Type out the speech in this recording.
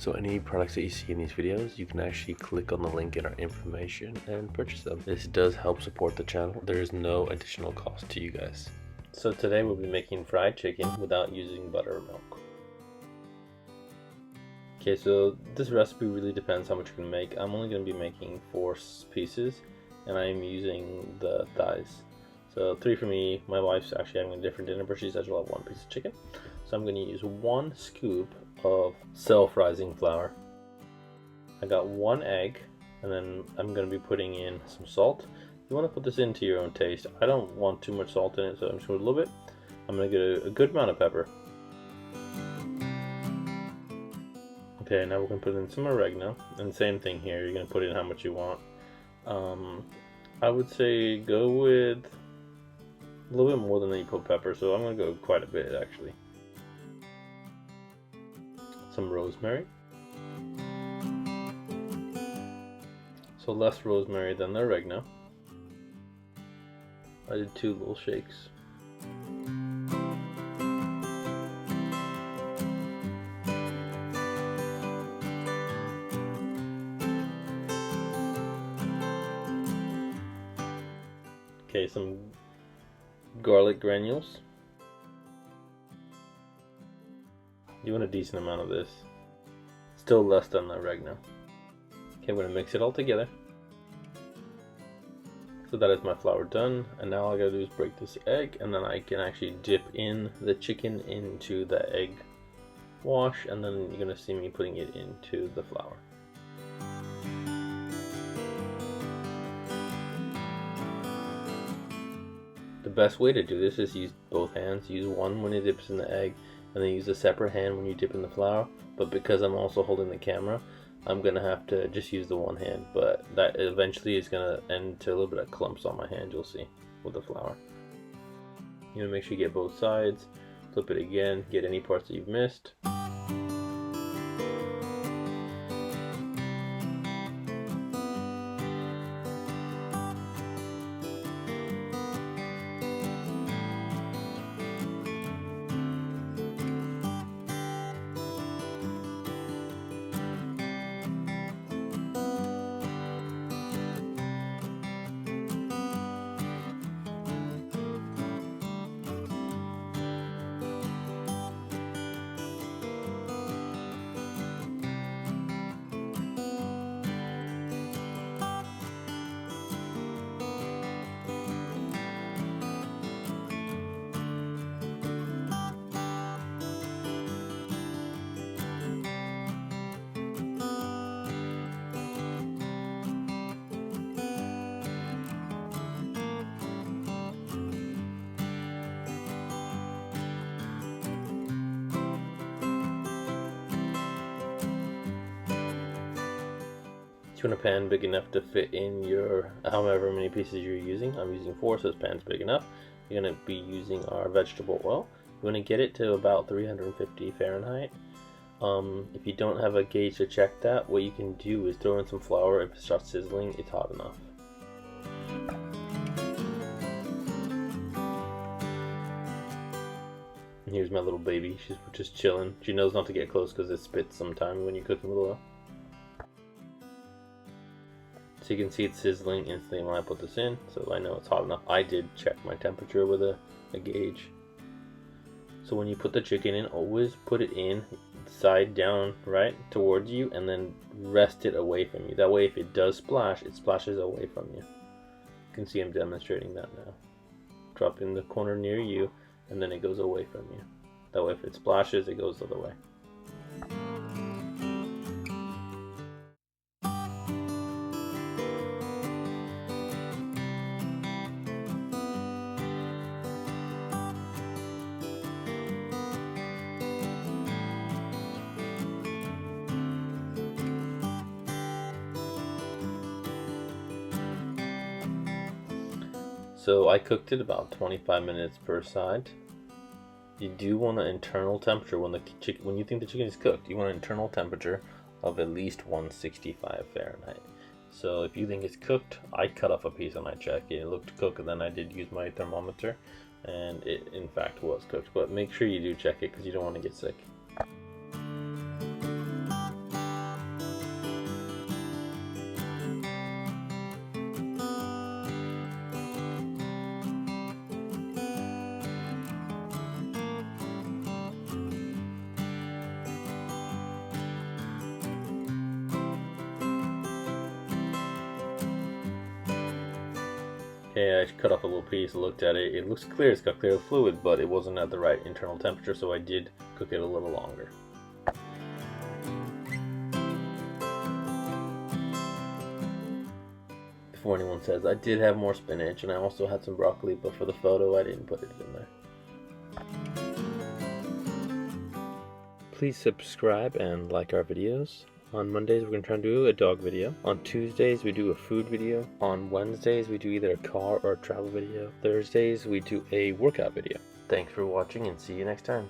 So any products that you see in these videos, you can actually click on the link in our information and purchase them. This does help support the channel. There is no additional cost to you guys. So today we'll be making fried chicken without using buttermilk. Okay, so this recipe really depends how much you can make. I'm only going to be making 4 pieces, and I'm using the thighs. So 3 for me. My wife's actually having a different dinner, but she says she'll have 1 piece of chicken. So I'm going to use 1 scoop of self-rising flour. I got 1 egg, and then I'm going to be putting in some salt. You want to put this into your own taste. I don't want too much salt in it, so I'm just going to put a little bit. I'm going to get a good amount of pepper. Okay, now we're going to put in some oregano, and same thing here, you're going to put in how much you want. I would say go with a little bit more than you put pepper, so I'm going to go quite a bit actually. Some rosemary. So less rosemary than the oregano. I did 2 little shakes. Okay, some garlic granules. You want a decent amount of this. Still less than the oregano. Okay, I'm going to mix it all together. So that is my flour done, and now all I gotta do is break this egg, and then I can actually dip in the chicken into the egg wash, and then you're gonna see me putting it into the flour. The best way to do this is use both hands. Use one when it dips in the egg, and then use a separate hand when you dip in the flour. But because I'm also holding the camera, I'm gonna have to just use the one hand, but that eventually is gonna end to a little bit of clumps on my hand, you'll see, with the flour. You wanna make sure you get both sides, flip it again, get any parts that you've missed. You want a pan big enough to fit in your however many pieces you're using. I'm using 4, so this pan's big enough. You're going to be using our vegetable oil. You want to get it to about 350 Fahrenheit. If you don't have a gauge to check that, what you can do is throw in some flour. If it starts sizzling, it's hot enough. And here's my little baby. She's just chilling. She knows not to get close because it spits sometimes when you cook with oil. So you can see it's sizzling instantly when I put this in, so I know it's hot enough. I did check my temperature with a gauge. So when you put the chicken in, always put it in side down, right, towards you, and then rest it away from you. That way if it does splash, it splashes away from you. You can see I'm demonstrating that now. Drop in the corner near you, and then it goes away from you. That way if it splashes, it goes the other way. So I cooked it about 25 minutes per side. You do want an internal temperature when when you think the chicken is cooked. You want an internal temperature of at least 165 Fahrenheit. So if you think it's cooked, I cut off a piece and I checked. It looked cooked, and then I did use my thermometer, and it in fact was cooked. But make sure you do check it because you don't want to get sick. Okay, I cut off a little piece, looked at it. It looks clear, it's got clear fluid, but it wasn't at the right internal temperature, so I did cook it a little longer. Before anyone says, I did have more spinach and I also had some broccoli, but for the photo I didn't put it in there. Please subscribe and like our videos. On Mondays we're going to try and do a dog video. On Tuesdays we do a food video. On Wednesdays we do either a car or a travel video. Thursdays we do a workout video. Thanks for watching and see you next time.